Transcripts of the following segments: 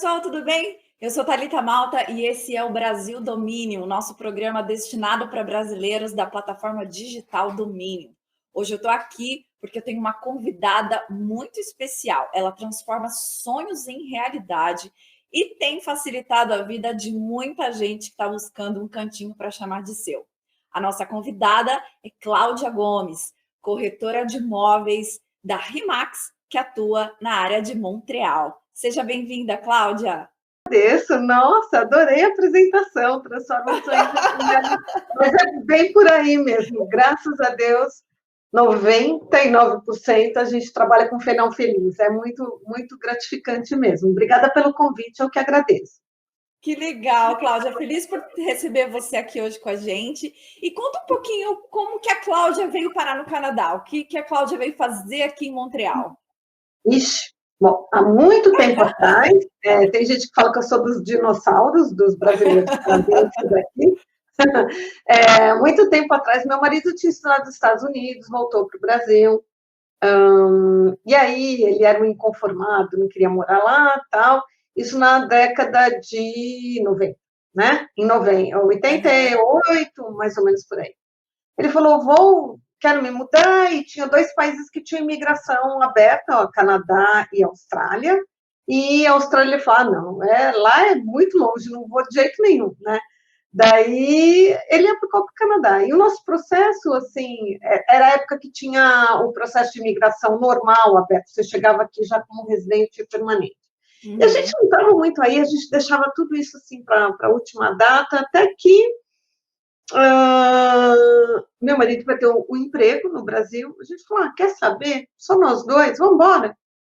pessoal, tudo bem? Eu sou Thalita Malta e esse é o Brasil Domínio, o nosso programa destinado para brasileiros da plataforma digital Domínio. Hoje eu estou aqui porque eu tenho uma convidada muito especial. Ela transforma sonhos em realidade e tem facilitado a vida de muita gente que está buscando um cantinho para chamar de seu. A nossa convidada é Cláudia Gomes, corretora de imóveis da RE/MAX, que atua na área de Montreal. Seja bem-vinda, Cláudia. Agradeço, nossa, adorei a apresentação, transforma sonhos em realidade. Mas é bem por aí mesmo, graças a Deus, 99% a gente trabalha com final feliz, é muito, muito gratificante mesmo. Obrigada pelo convite, eu que agradeço. Que legal, Cláudia, feliz por receber você aqui hoje com a gente. E conta um pouquinho como que a Cláudia veio parar no Canadá, o que a Cláudia veio fazer aqui em Montreal. Ixi, bom, há muito tempo atrás, tem gente que fala que eu sou dos dinossauros, dos brasileiros canadenses aqui. Muito tempo atrás, meu marido tinha estudado nos Estados Unidos, voltou para o Brasil, e aí ele era um inconformado, não queria morar lá, tal, isso na década de 90, né? Em 90, 88, mais ou menos por aí. Ele falou, quero me mudar, e tinha 2 países que tinham imigração aberta, ó, Canadá e Austrália, e a Austrália falou, não, lá é muito longe, não vou de jeito nenhum, né? Daí ele aplicou para o Canadá. E o nosso processo, assim, era a época que tinha o processo de imigração normal aberto, você chegava aqui já como residente permanente. E a gente não estava muito aí, a gente deixava tudo isso assim para a última data, até que meu marido vai ter um emprego no Brasil. A gente falou, quer saber? Só nós dois, vamos embora?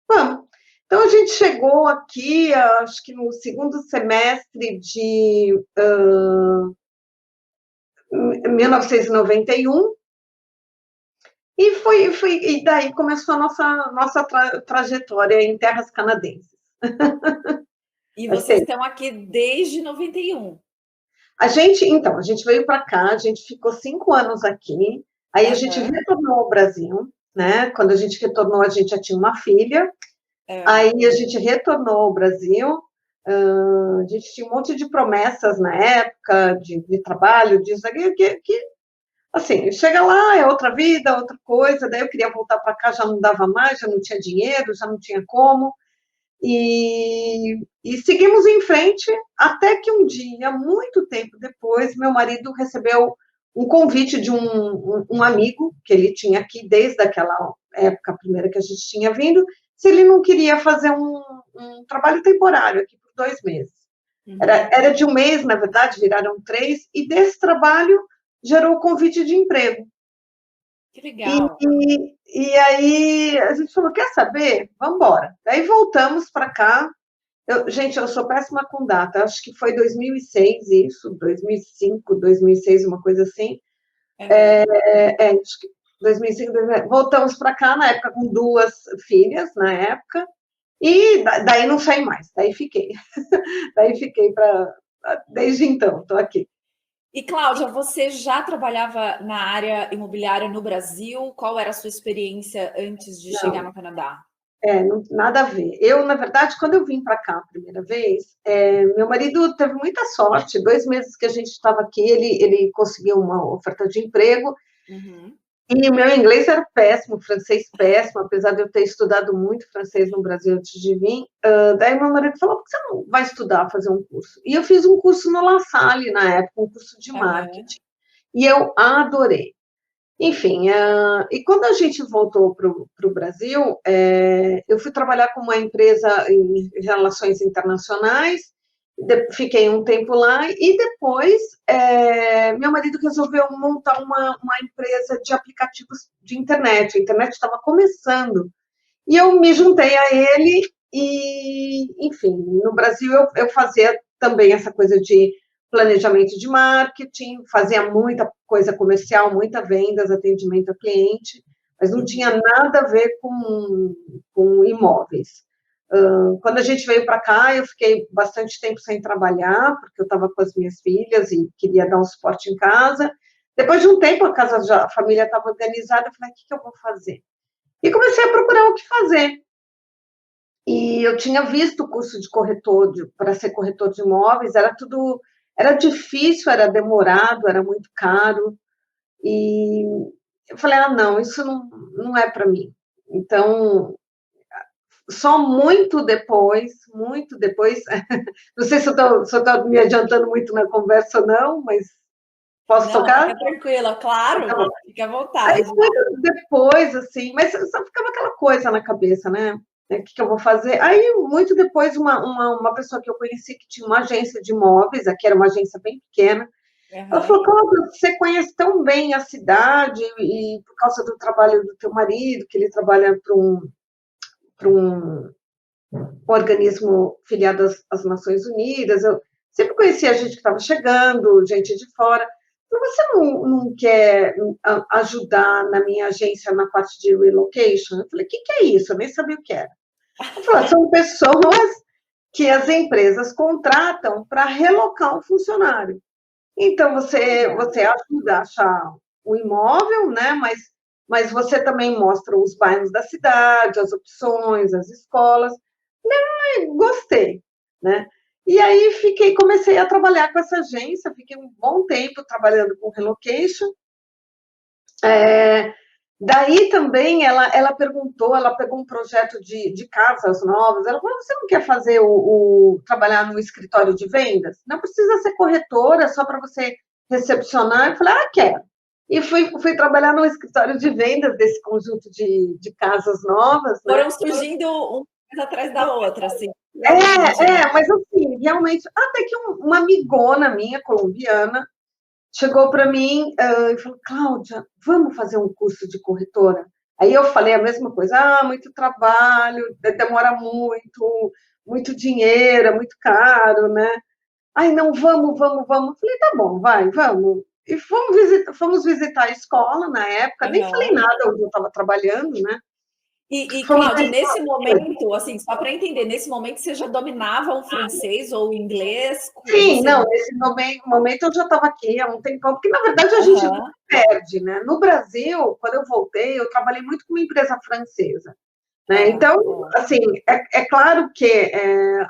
Vamos. Então, a gente chegou aqui, acho que no segundo semestre de 1991, e daí começou a nossa trajetória em terras canadenses. E vocês estão aqui desde 91? A gente veio para cá, a gente ficou 5 anos aqui, aí a gente retornou ao Brasil, né? Quando a gente retornou, a gente já tinha uma filha, aí a gente retornou ao Brasil, a gente tinha um monte de promessas na época, de trabalho, disso, que assim, chega lá, é outra vida, outra coisa, daí eu queria voltar para cá, já não dava mais, já não tinha dinheiro, já não tinha como, e seguimos em frente, até que um dia, muito tempo depois, meu marido recebeu um convite de um amigo, que ele tinha aqui desde aquela época primeira que a gente tinha vindo, se ele não queria fazer um trabalho temporário aqui por 2 meses. Era de 1 mês, na verdade, viraram 3, e desse trabalho gerou o convite de emprego. Que legal. E aí a gente falou, quer saber? Vamos embora. Daí voltamos para cá. Gente, eu sou péssima com data. Acho que foi 2006 isso, 2005, 2006, uma coisa assim. Acho que 2005, 2006. Voltamos para cá, na época, com 2 filhas, na época. E daí não saí mais. Daí fiquei. Daí fiquei desde então, estou aqui. E, Cláudia, você já trabalhava na área imobiliária no Brasil? Qual era a sua experiência antes de chegar no Canadá? Nada a ver. Eu, na verdade, quando eu vim para cá a primeira vez, meu marido teve muita sorte. 2 meses que a gente estava aqui, ele conseguiu uma oferta de emprego. E o meu inglês era péssimo, francês péssimo, apesar de eu ter estudado muito francês no Brasil antes de vir. Daí meu marido falou, por que você não vai estudar, fazer um curso? E eu fiz um curso no La Salle, na época, um curso de marketing. E eu adorei. Enfim, e quando a gente voltou para o Brasil, eu fui trabalhar com uma empresa em relações internacionais, fiquei um tempo lá, e depois meu marido resolveu montar uma empresa de aplicativos de internet. A internet estava começando, e eu me juntei a ele, e, enfim, no Brasil eu fazia também essa coisa de planejamento de marketing, fazia muita coisa comercial, muita vendas, atendimento a cliente, mas não tinha nada a ver com imóveis. Quando a gente veio para cá, eu fiquei bastante tempo sem trabalhar, porque eu estava com as minhas filhas e queria dar um suporte em casa. Depois de um tempo, a família estava organizada, eu falei, o que eu vou fazer? E comecei a procurar o que fazer. E eu tinha visto o curso de corretor, para ser corretor de imóveis, era difícil, era demorado, era muito caro. E eu falei, não, isso não é para mim. Então, só muito depois, não sei se eu estou me adiantando muito na conversa ou não, mas posso Não, tocar? fica tranquila, claro, Então, fica à aí, vontade. muito depois, assim, mas só ficava aquela coisa na cabeça, né? O que eu vou fazer? Aí, muito depois, uma pessoa que eu conheci que tinha uma agência de imóveis, aqui era uma agência bem pequena, ela Aham. falou, Cláudia, você conhece tão bem a cidade e por causa do trabalho do teu marido, que ele trabalha para um organismo filiado às Nações Unidas, eu sempre conhecia gente que estava chegando, gente de fora. Você não quer ajudar na minha agência na parte de relocation? Eu falei, o que é isso? Eu nem sabia o que era. Ela falou, são pessoas que as empresas contratam para relocar um funcionário. Então, você ajuda a achar o imóvel, né? Mas você também mostra os bairros da cidade, as opções, as escolas. Gostei, né? E aí comecei a trabalhar com essa agência, fiquei um bom tempo trabalhando com relocation. Daí também ela perguntou, ela pegou um projeto de casas novas, ela falou, você não quer fazer trabalhar no escritório de vendas? Não precisa ser corretora, só para você recepcionar. Eu falei, quero. E fui trabalhar no escritório de vendas desse conjunto de casas novas, né? Foram surgindo uma coisa atrás da outra, assim, realmente, né? Mas assim, realmente, até que uma amigona minha, colombiana, chegou para mim e falou, Cláudia, vamos fazer um curso de corretora? Aí eu falei a mesma coisa, muito trabalho, demora muito dinheiro, é muito caro, né? Ai, não, vamos. Eu falei, tá bom, vamos. E fomos visitar a escola na época, nem falei Aham. nada onde eu estava trabalhando, né? Fomos Cláudia, na nesse escola. momento, assim, só para entender, nesse momento você já dominava o francês ou o inglês? Sim, Você... não, nesse momento eu já estava aqui há um tempão, porque na verdade a gente Aham. perde, né? No Brasil, quando eu voltei, eu trabalhei muito com uma empresa francesa, né? Ah, Então, bom. assim, é claro que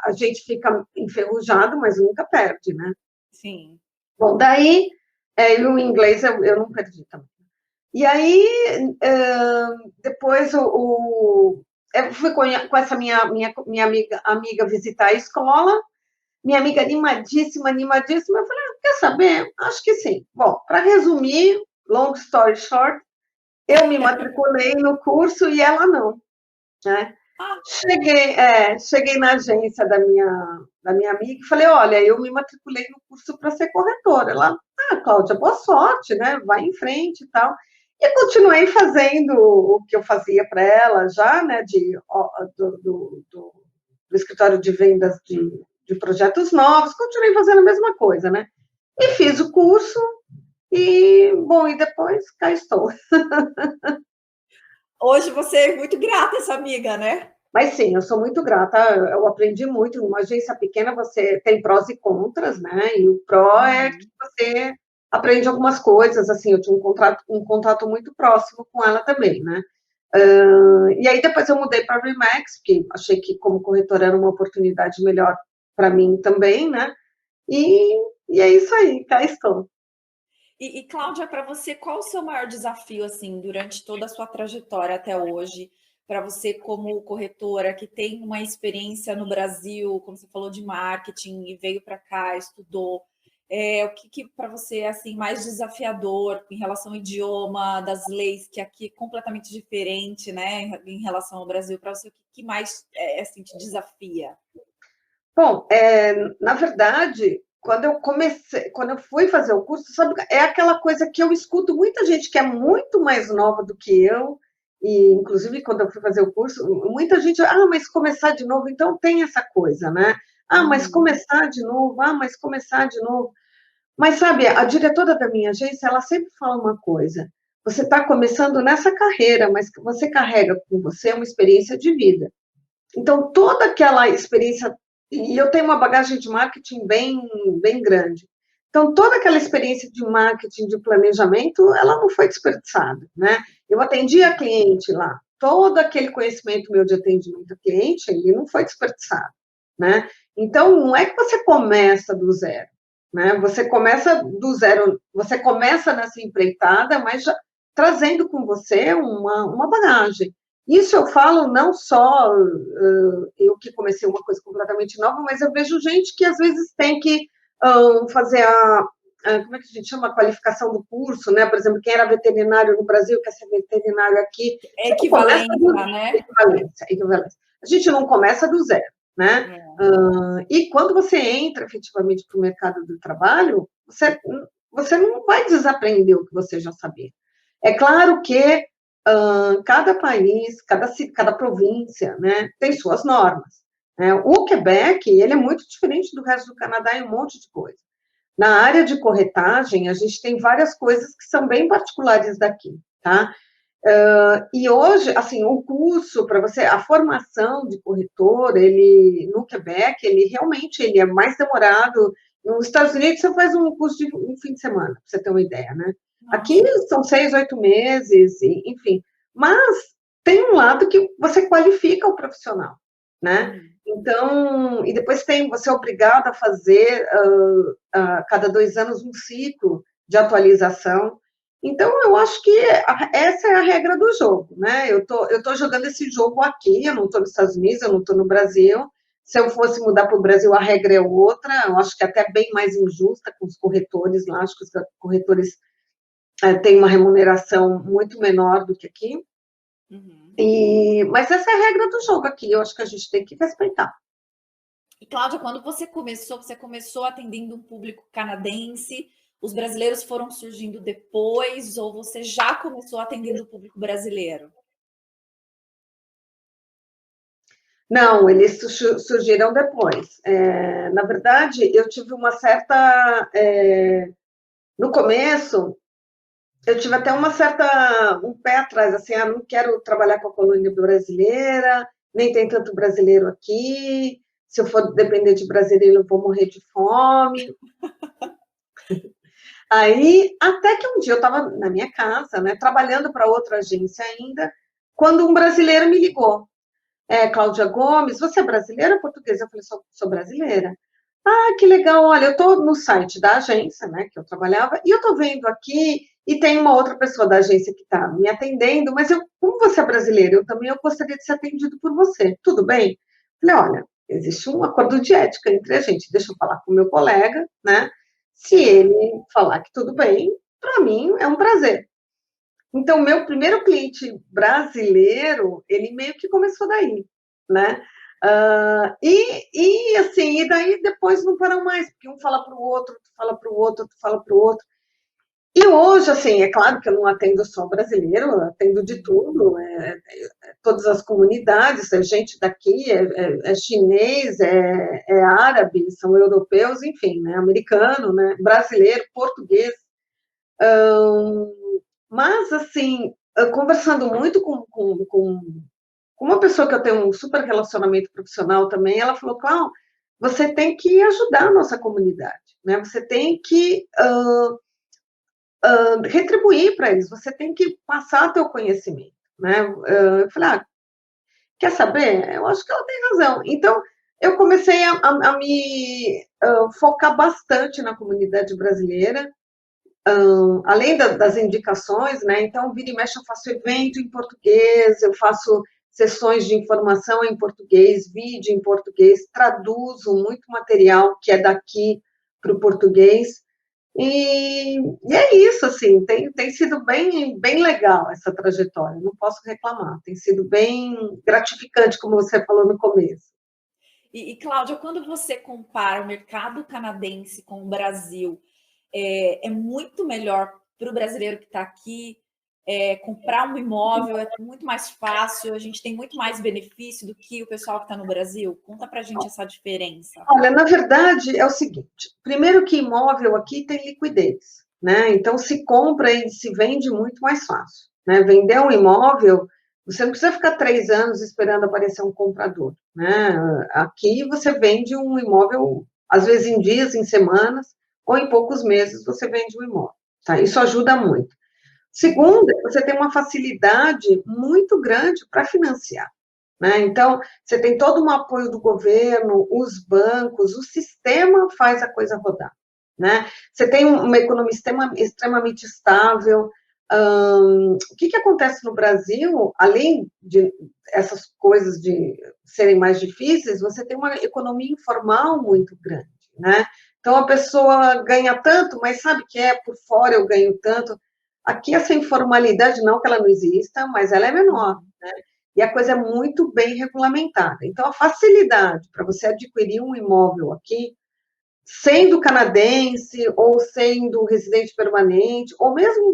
a gente fica enferrujado, mas nunca perde, né? Sim. Bom, daí, o inglês eu não perdi também. E aí, depois eu fui com essa minha amiga visitar a escola, minha amiga animadíssima. Eu falei, quer saber? Acho que sim. Bom, para resumir, long story short, eu me matriculei no curso e ela não, né? Ah, Cheguei na agência da minha amiga e falei, olha, eu me matriculei no curso para ser corretora. Ela, Cláudia, boa sorte, né? Vai em frente e tal. E continuei fazendo o que eu fazia para ela já, né? Do escritório de vendas de projetos novos, continuei fazendo a mesma coisa, né? E fiz o curso bom, e depois cá estou. hoje você é muito grata a essa amiga, né? Mas sim, eu sou muito grata, eu aprendi muito. Numa agência pequena você tem prós e contras, né? E o pró é que Uhum. você aprende algumas coisas, assim, eu tinha um contato muito próximo com ela também, né? E aí depois eu mudei para a Remax, porque achei que como corretora era uma oportunidade melhor para mim também, né? E, e é isso aí, cá estou. Cláudia, para você, qual o seu maior desafio, assim, durante toda a sua trajetória até hoje, para você como corretora que tem uma experiência no Brasil, como você falou de marketing e veio para cá, estudou, o que para você é assim mais desafiador em relação ao idioma, das leis que aqui é completamente diferente, né, em relação ao Brasil, para você o que mais assim te desafia? Bom, na verdade, quando eu fui fazer o curso, sabe, é aquela coisa que eu escuto muita gente que é muito mais nova do que eu, e inclusive quando eu fui fazer o curso, muita gente, mas começar de novo, então tem essa coisa, né? Mas Uhum. começar de novo, mas começar de novo. Mas sabe, a diretora da minha agência, ela sempre fala uma coisa: você está começando nessa carreira, mas que você carrega com você uma experiência de vida. Então, toda aquela experiência, e eu tenho uma bagagem de marketing bem grande. Então, toda aquela experiência de marketing, de planejamento, ela não foi desperdiçada, né? Eu atendia cliente lá, todo aquele conhecimento meu de atendimento ao cliente, ele não foi desperdiçado, né? Então, não é que você começa do zero, né? Você começa do zero, você começa nessa empreitada, mas já trazendo com você uma bagagem. Isso eu falo não só eu que comecei uma coisa completamente nova, mas eu vejo gente que às vezes tem que fazer como é que a gente chama? A qualificação do curso, né? Por exemplo, quem era veterinário no Brasil quer ser veterinário aqui. É equivalência, né? Equivalência. A gente não começa do zero, né? E quando você entra efetivamente para o mercado do trabalho, você não vai desaprender o que você já sabia. É claro que cada país, cada província, né, tem suas normas. Né? O Quebec, ele é muito diferente do resto do Canadá em um monte de coisa. Na área de corretagem, a gente tem várias coisas que são bem particulares daqui, tá? E hoje, assim, o curso para você, a formação de corretor, ele no Quebec, ele realmente ele é mais demorado. Nos Estados Unidos, você faz um curso de um fim de semana, para você ter uma ideia, né? Aqui são 6, 8 meses, enfim. Mas tem um lado que você qualifica o profissional, né? Então, e depois você é obrigado a fazer, cada 2 anos, um ciclo de atualização. Então, eu acho que essa é a regra do jogo, né? Eu tô jogando esse jogo aqui, eu não estou nos Estados Unidos, eu não estou no Brasil. Se eu fosse mudar para o Brasil, a regra é outra, eu acho que até bem mais injusta com os corretores lá, acho que os corretores têm uma remuneração muito menor do que aqui. Mas essa é a regra do jogo aqui, eu acho que a gente tem que respeitar. E, Cláudia, quando você começou atendendo um público canadense, os brasileiros foram surgindo depois, ou você já começou atendendo o público brasileiro? Não, eles surgiram depois. Na verdade, eu tive uma certa... no começo, eu tive até um pé atrás, assim, não quero trabalhar com a colônia brasileira, nem tem tanto brasileiro aqui, se eu for depender de brasileiro, eu vou morrer de fome. Aí, até que um dia eu estava na minha casa, né, trabalhando para outra agência ainda, quando um brasileiro me ligou. Cláudia Gomes, você é brasileira ou portuguesa? Eu falei, sou brasileira. Ah, que legal, olha, eu estou no site da agência, né, que eu trabalhava, e eu estou vendo aqui, e tem uma outra pessoa da agência que está me atendendo, mas como você é brasileira, eu gostaria de ser atendido por você, tudo bem? Falei, olha, existe um acordo de ética entre a gente, deixa eu falar com o meu colega, né, se ele falar que tudo bem, para mim é um prazer. Então, meu primeiro cliente brasileiro, ele meio que começou daí, né? Assim, e daí depois não parou mais, porque um fala para o outro, outro fala para o outro, outro fala para o outro. E hoje, assim, é claro que eu não atendo só brasileiro, eu atendo de tudo, todas as comunidades, é gente daqui, é chinês, é árabe, são europeus, enfim, né? Americano, né? Brasileiro, português. Mas, assim, conversando muito com uma pessoa que eu tenho um super relacionamento profissional também, ela falou, Cláudia, você tem que ajudar a nossa comunidade, né? Você tem que retribuir para eles, você tem que passar teu conhecimento, né? Eu falei, quer saber? Eu acho que ela tem razão. Então, eu comecei a me focar bastante na comunidade brasileira, além das indicações, né? Então, vira e mexe, eu faço evento em português, eu faço sessões de informação em português, vídeo em português, traduzo muito material que é daqui para o português. E é isso, assim, tem sido bem legal essa trajetória, não posso reclamar, tem sido bem gratificante, como você falou no começo. E Cláudia, quando você compara o mercado canadense com o Brasil, é muito melhor para o brasileiro que está aqui comprar um imóvel, é muito mais fácil, a gente tem muito mais benefício do que o pessoal que está no Brasil? Conta para a gente essa diferença. Olha, na verdade, é o seguinte, primeiro que imóvel aqui tem liquidez, né? Então, se compra e se vende muito mais fácil, né? Vender um imóvel, você não precisa ficar 3 anos esperando aparecer um comprador, né? Aqui você vende um imóvel, às vezes em dias, em semanas, ou em poucos meses você vende um imóvel, tá? Isso ajuda muito. Segunda, você tem uma facilidade muito grande para financiar, né? Então, você tem todo um apoio do governo, os bancos, o sistema faz a coisa rodar, né? Você tem uma economia extremamente estável. O que acontece no Brasil, além de essas coisas de serem mais difíceis, você tem uma economia informal muito grande, né? Então, a pessoa ganha tanto, mas sabe que por fora eu ganho tanto. Aqui, essa informalidade, não que ela não exista, mas ela é menor, né? E a coisa é muito bem regulamentada. Então, a facilidade para você adquirir um imóvel aqui, sendo canadense, ou sendo residente permanente, ou mesmo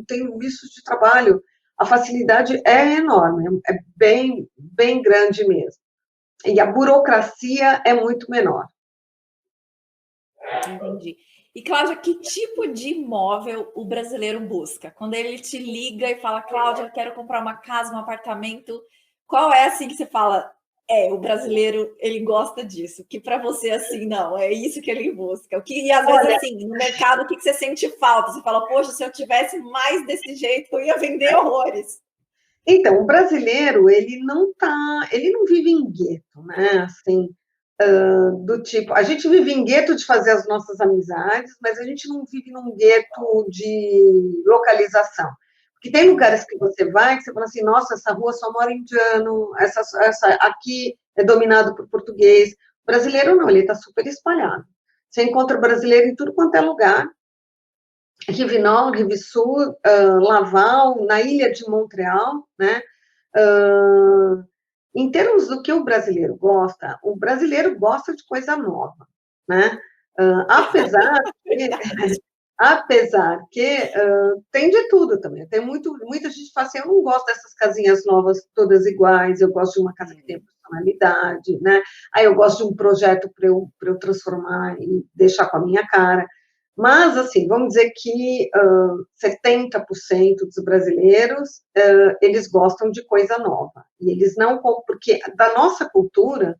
tendo visto de trabalho, a facilidade é enorme, é bem, bem grande mesmo. E a burocracia é muito menor. Entendi. E, Cláudia, que tipo de imóvel o brasileiro busca? Quando ele te liga e fala, Cláudia, eu quero comprar uma casa, um apartamento, qual é assim que você fala, o brasileiro, ele gosta disso, que para você, assim, não, é isso que ele busca. E às vezes, assim, no mercado, o que você sente falta? Você fala, poxa, se eu tivesse mais desse jeito, eu ia vender horrores. Então, o brasileiro, ele não vive em gueto, né? Assim, do tipo, a gente vive em gueto de fazer as nossas amizades, mas a gente não vive num gueto de localização. Porque tem lugares que você vai que você fala assim, nossa, essa rua só mora indiano, essa aqui é dominado por português. O brasileiro não, ele está super espalhado. Você encontra brasileiro em tudo quanto é lugar. Rive Nord, Rive Sul, Laval, na ilha de Montreal, né? Em termos do que o brasileiro gosta de coisa nova, né? Apesar que, tem de tudo também. Tem muita gente que fala assim, eu não gosto dessas casinhas novas todas iguais, eu gosto de uma casa que tenha personalidade, né? Aí eu gosto de um projeto para eu transformar e deixar com a minha cara. Mas, assim, vamos dizer que 70% dos brasileiros, eles gostam de coisa nova. E eles não compram, porque da nossa cultura,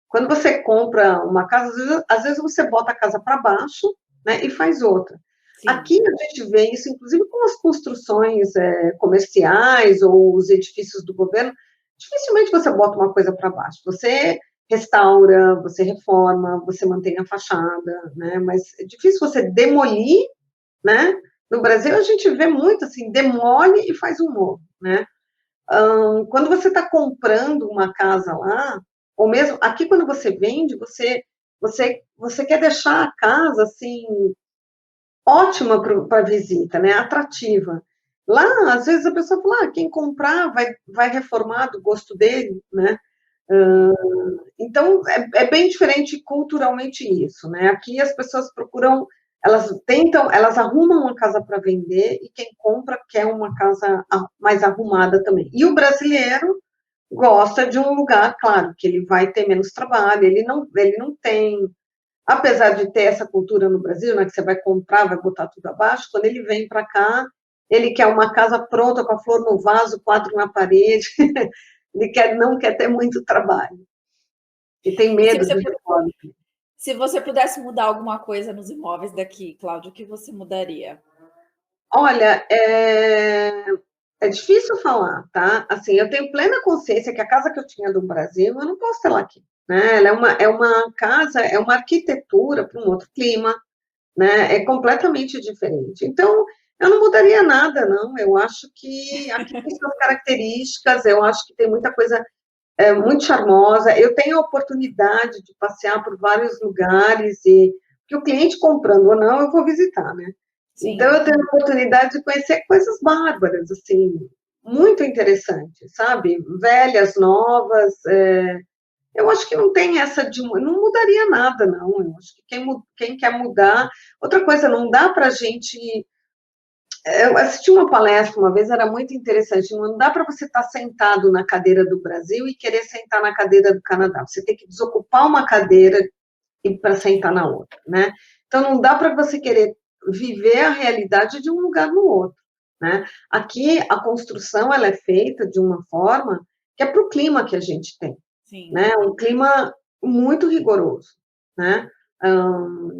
quando você compra uma casa, às vezes você bota a casa para baixo, né, e faz outra. Sim. Aqui a gente vê isso, inclusive, com as construções comerciais ou os edifícios do governo, dificilmente você bota uma coisa para baixo. Você restaura, você reforma, você mantém a fachada, né? Mas é difícil você demolir, né? No Brasil a gente vê muito assim, demole e faz um novo, né? Quando você está comprando uma casa lá, ou mesmo aqui quando você vende, você quer deixar a casa assim ótima para visita, né? Atrativa. Lá, às vezes a pessoa fala, quem comprar vai reformar do gosto dele, né? Então, é bem diferente culturalmente isso, né? Aqui as pessoas procuram, elas arrumam uma casa para vender e quem compra quer uma casa mais arrumada também. E o brasileiro gosta de um lugar, claro, que ele vai ter menos trabalho, ele não tem, apesar de ter essa cultura no Brasil, né, que você vai comprar, vai botar tudo abaixo, quando ele vem para cá, ele quer uma casa pronta, com a flor no vaso, quadro na parede, ele não quer ter muito trabalho. E tem medo de reforma. Se você pudesse mudar alguma coisa nos imóveis daqui, Cláudia, o que você mudaria? Olha, é difícil falar, tá? Assim, eu tenho plena consciência que a casa que eu tinha do Brasil, eu não posso ter lá aqui, né? Ela é uma casa, é uma arquitetura para um outro clima, né? É completamente diferente. Então, eu não mudaria nada, não. Eu acho que aqui tem suas características, eu acho que tem muita coisa muito charmosa. Eu tenho a oportunidade de passear por vários lugares e que o cliente comprando ou não, eu vou visitar, né? Sim. Então eu tenho a oportunidade de conhecer coisas bárbaras, assim, muito interessantes, sabe? Velhas, novas. Eu acho que não tem essa de não mudaria nada, não. Eu acho que quem quer mudar, outra coisa, não dá para a gente. Eu assisti uma palestra uma vez, era muito interessante. Não dá para você estar sentado na cadeira do Brasil e querer sentar na cadeira do Canadá. Você tem que desocupar uma cadeira para sentar na outra, né? Então, não dá para você querer viver a realidade de um lugar no outro, né? Aqui, a construção, ela é feita de uma forma que é para o clima que a gente tem, sim, né? Um clima muito rigoroso, né?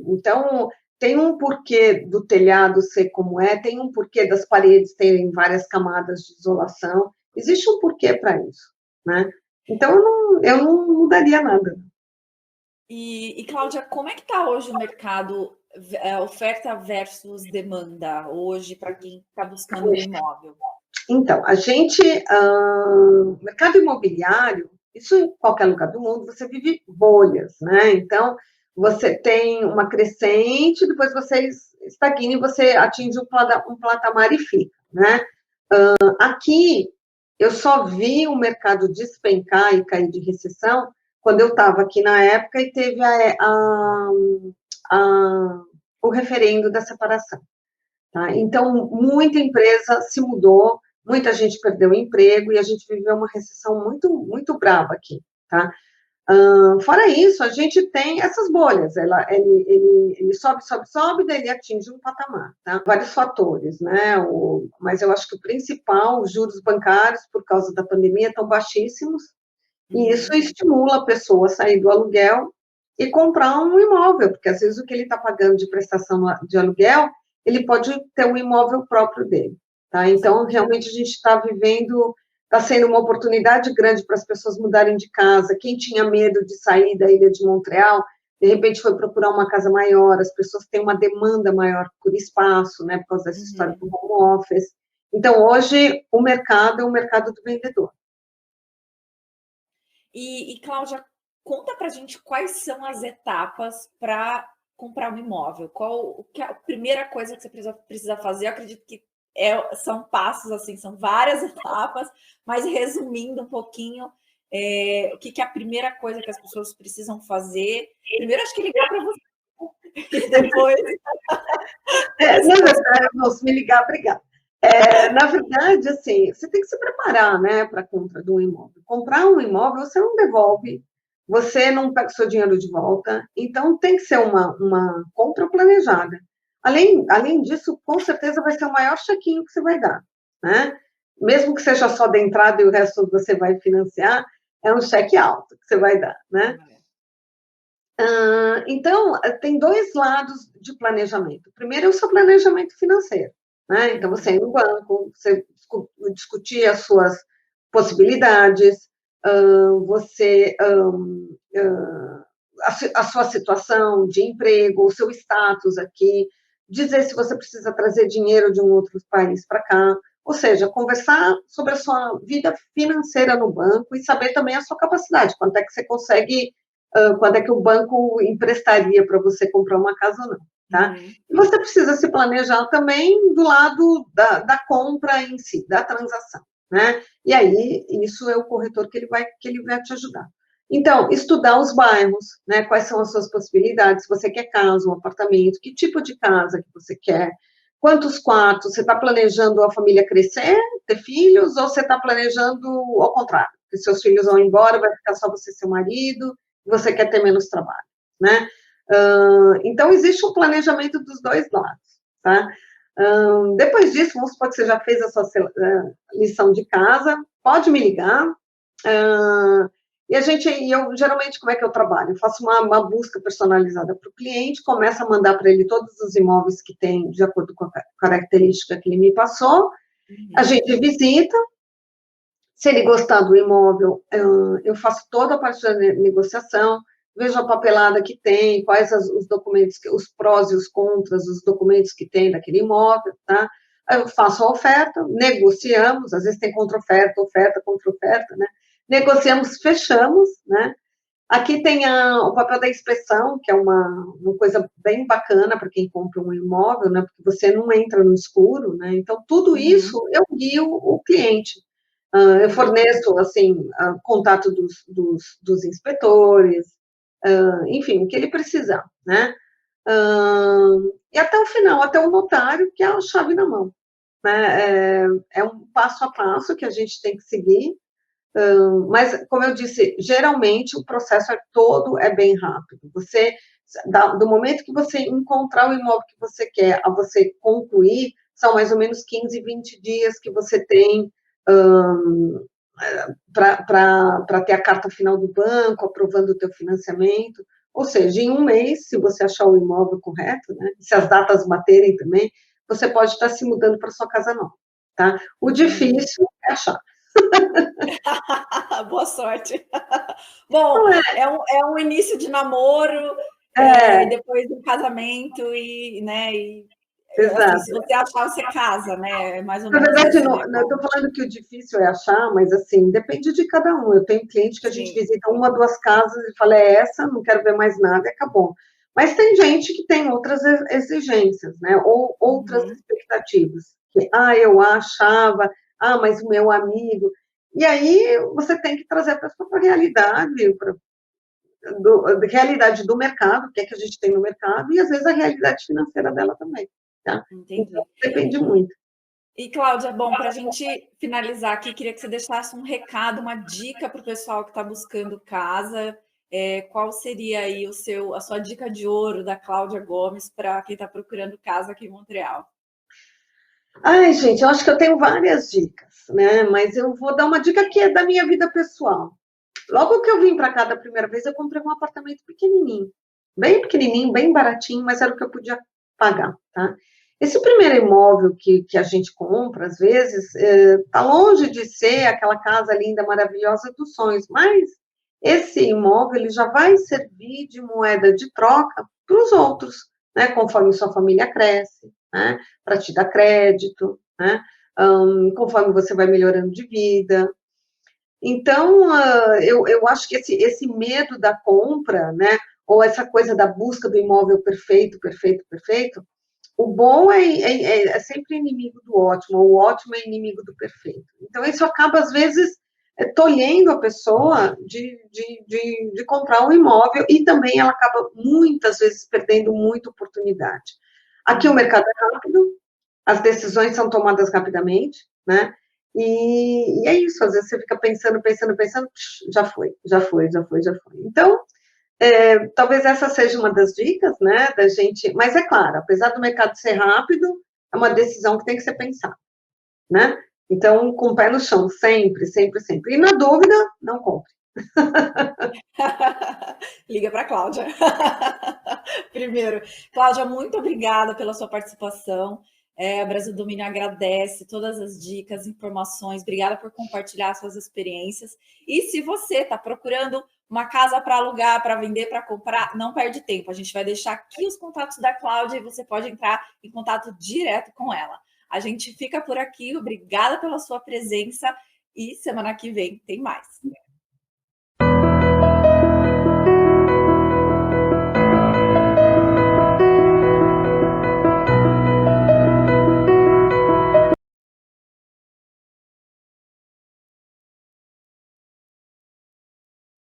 Então, tem um porquê do telhado ser como é, tem um porquê das paredes terem várias camadas de isolação, existe um porquê para isso, né? Então, eu não mudaria nada. E Cláudia, como é que está hoje o mercado, oferta versus demanda, hoje, para quem está buscando um imóvel? Então, mercado imobiliário, isso em qualquer lugar do mundo, você vive bolhas, né? Então, você tem uma crescente, depois você estagna e você atinge um patamar e fica, né? Aqui, eu só vi o mercado despencar e cair de recessão quando eu estava aqui na época e teve o referendo da separação. Tá? Então, muita empresa se mudou, muita gente perdeu o emprego e a gente viveu uma recessão muito, muito brava aqui. Tá? Fora isso, a gente tem essas bolhas, ele sobe, sobe, sobe, daí ele atinge um patamar, tá? Vários fatores, né? Mas eu acho que o principal, os juros bancários, por causa da pandemia, estão baixíssimos, e isso estimula a pessoa a sair do aluguel e comprar um imóvel, porque às vezes o que ele está pagando de prestação de aluguel, ele pode ter um imóvel próprio dele, tá? Então, realmente, a gente está vivendo, está sendo uma oportunidade grande para as pessoas mudarem de casa. Quem tinha medo de sair da ilha de Montreal, de repente foi procurar uma casa maior, as pessoas têm uma demanda maior por espaço, né, por causa dessa história do home office. Então, hoje, o mercado é o mercado do vendedor. E Cláudia, conta para a gente quais são as etapas para comprar um imóvel. Qual que é a primeira coisa que você precisa fazer? Eu acredito que são passos, assim, são várias etapas, mas resumindo um pouquinho, o que é a primeira coisa que as pessoas precisam fazer? Primeiro, acho que ligar para você. E depois... Não, se me ligar, obrigada. Na verdade, assim, você tem que se preparar, né, para a compra de um imóvel. Comprar um imóvel, você não devolve, você não pega o seu dinheiro de volta, então tem que ser uma compra planejada. Além disso, com certeza vai ser o maior chequinho que você vai dar, né? Mesmo que seja só da entrada e o resto você vai financiar, é um cheque alto que você vai dar, né? Então, tem dois lados de planejamento. Primeiro é o seu planejamento financeiro, né? Então, você ir no banco, você discutir as suas possibilidades, você a sua situação de emprego, o seu status aqui, dizer se você precisa trazer dinheiro de um outro país para cá, ou seja, conversar sobre a sua vida financeira no banco e saber também a sua capacidade, quanto é que você consegue, quanto é que o banco emprestaria para você comprar uma casa ou não, tá? E você precisa se planejar também do lado da compra em si, da transação, né? E aí, isso é o corretor que ele vai te ajudar. Então, estudar os bairros, né? Quais são as suas possibilidades, se você quer casa, um apartamento, que tipo de casa que você quer, quantos quartos, você está planejando a família crescer, ter filhos, ou você está planejando ao contrário, que seus filhos vão embora, vai ficar só você e seu marido, e você quer ter menos trabalho, né? Então, existe um planejamento dos dois lados, tá? Depois disso, vamos supor que você já fez a sua lição de casa, pode me ligar, e eu geralmente, como é que eu trabalho? Eu faço uma busca personalizada para o cliente, começo a mandar para ele todos os imóveis que tem, de acordo com a característica que ele me passou, a gente visita, se ele gostar do imóvel, eu faço toda a parte da negociação, vejo a papelada que tem, quais os documentos, os prós e os contras, os documentos que tem daquele imóvel, tá? Aí eu faço a oferta, negociamos, às vezes tem contra-oferta, oferta, contra-oferta, né? Negociamos, fechamos, né? Aqui tem o papel da inspeção, que é uma coisa bem bacana para quem compra um imóvel, né? Porque você não entra no escuro, né? Então, tudo isso eu guio o cliente. Eu forneço, assim, contato dos inspetores, enfim, o que ele precisar, né? E até o final, até o notário, que é a chave na mão, né? É um passo a passo que a gente tem que seguir, mas, como eu disse, geralmente o processo todo é bem rápido. Do momento que você encontrar o imóvel que você quer a você concluir, são mais ou menos 15, 20 dias que você tem para ter a carta final do banco, aprovando o teu financiamento. Ou seja, em um mês, se você achar o imóvel correto, né, se as datas baterem também, você pode estar se mudando para sua casa nova, tá? O difícil é achar. Boa sorte. Bom, é um início de namoro, É, depois do casamento e, né, assim, se exato. você achar, você casa, né? É mais ou Na menos verdade, isso, não, né, não Cláudia? estou falando que o difícil é achar, mas assim, depende de cada um. Eu tenho cliente que a gente Sim. visita uma, duas casas e fala, é essa, não quero ver mais nada, e acabou. Mas tem gente que tem outras exigências, né? Ou outras Uhum. expectativas. Que, eu achava, mas o meu amigo. E aí você tem que trazer para a sua realidade, a realidade do mercado, o que é que a gente tem no mercado, e às vezes a realidade financeira dela também. Tá? Então, Entendi. depende muito. E, Cláudia, bom, para a gente finalizar aqui, queria que você deixasse um recado, uma dica para o pessoal que está buscando casa. Qual seria aí a sua dica de ouro da Cláudia Gomes para quem está procurando casa aqui em Montreal? Ai, gente, eu acho que eu tenho várias dicas, né? Mas eu vou dar uma dica que é da minha vida pessoal. Logo que eu vim para cá da primeira vez, eu comprei um apartamento pequenininho, bem baratinho, mas era o que eu podia pagar, tá? Esse primeiro imóvel que a gente compra, às vezes, tá longe de ser aquela casa linda, maravilhosa dos sonhos, mas esse imóvel ele já vai servir de moeda de troca para os outros, né? Conforme sua família cresce, né? Para te dar crédito, né? Conforme você vai melhorando de vida. Então, eu acho que esse medo da compra, né, ou essa coisa da busca do imóvel perfeito, perfeito, perfeito, o bom é sempre inimigo do ótimo, o ótimo é inimigo do perfeito. Então, isso acaba, às vezes, tolhendo a pessoa de comprar um imóvel e também ela acaba, muitas vezes, perdendo muita oportunidade. Aqui o mercado é rápido, as decisões são tomadas rapidamente, né? E é isso, às vezes você fica pensando, pensando, pensando, já foi, já foi, já foi, já foi. Então, talvez essa seja uma das dicas, né, da gente, mas é claro, apesar do mercado ser rápido, é uma decisão que tem que ser pensada, né? Então, com o pé no chão, sempre, sempre, sempre. E na dúvida, não compre. Liga para a Cláudia. Primeiro, Cláudia, muito obrigada pela sua participação. A Brasil Domínio agradece todas as dicas, informações. Obrigada por compartilhar suas experiências. E se você está procurando uma casa para alugar, para vender, para comprar, não perde tempo. A gente vai deixar aqui os contatos da Cláudia e você pode entrar em contato direto com ela. A gente fica por aqui. Obrigada pela sua presença e semana que vem tem mais.